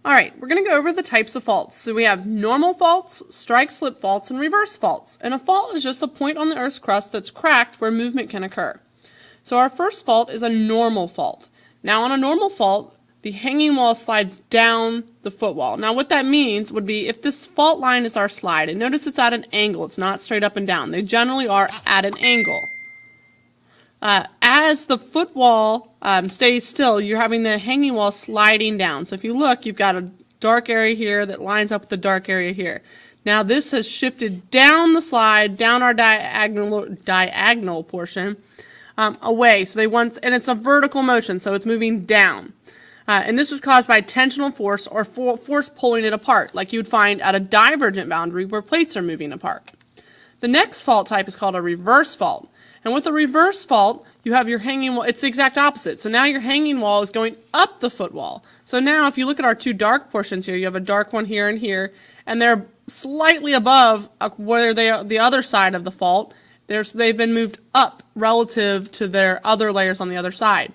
All right, we're going to go over the types of faults. So we have normal faults, strike-slip faults, and reverse faults. And a fault is just a point on the Earth's crust that's cracked where movement can occur. So our first fault is a normal fault. Now on a normal fault, the hanging wall slides down the footwall. Now what that means would be if this fault line is our slide, and notice it's at an angle, it's not straight up and down. They generally are at an angle. As the footwall stays still, you're having the hanging wall sliding down. So if you look, you've got a dark area here that lines up with the dark area here. Now this has shifted down the slide, down our diagonal portion, away. So and it's a vertical motion, so it's moving down. And this is caused by tensional force or force pulling it apart, like you would find at a divergent boundary where plates are moving apart. The next fault type is called a reverse fault. And with a reverse fault, you have your hanging wall. It's the exact opposite. So now your hanging wall is going up the footwall. So now if you look at our two dark portions here, you have a dark one here and here, and they're slightly above where they are the other side of the fault. They've been moved up relative to their other layers on the other side.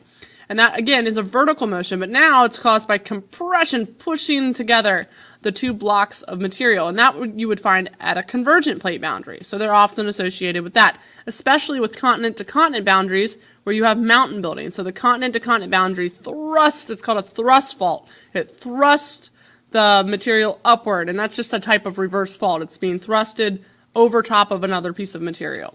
And that, again, is a vertical motion, but now it's caused by compression pushing together the two blocks of material. And that you would find at a convergent plate boundary. So they're often associated with that, especially with continent-to-continent boundaries where you have mountain building. So the continent-to-continent boundary it's called a thrust fault. It thrusts the material upward, and that's just a type of reverse fault. It's being thrusted over top of another piece of material.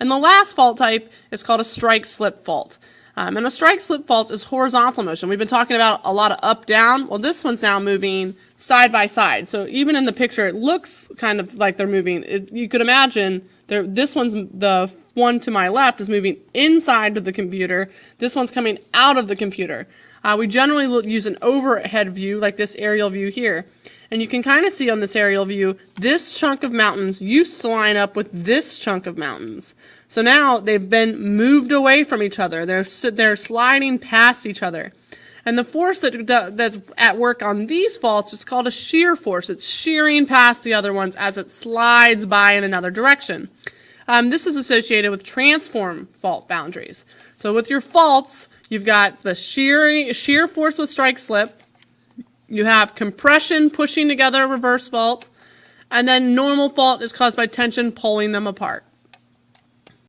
And the last fault type is called a strike-slip fault. And a strike-slip fault is horizontal motion. We've been talking about a lot of up-down. Well, this one's now moving side by side. So even in the picture, it looks kind of like they're moving. You could imagine the one to my left is moving inside of the computer. This one's coming out of the computer. We generally use an overhead view like this aerial view here. And you can kind of see on this aerial view, this chunk of mountains used to line up with this chunk of mountains. So now they've been moved away from each other. They're sliding past each other. And the force that's at work on these faults is called a shear force. It's shearing past the other ones as it slides by in another direction. This is associated with transform fault boundaries. So with your faults, you've got the shear force with strike-slip. You have compression pushing together a reverse fault. And then normal fault is caused by tension pulling them apart.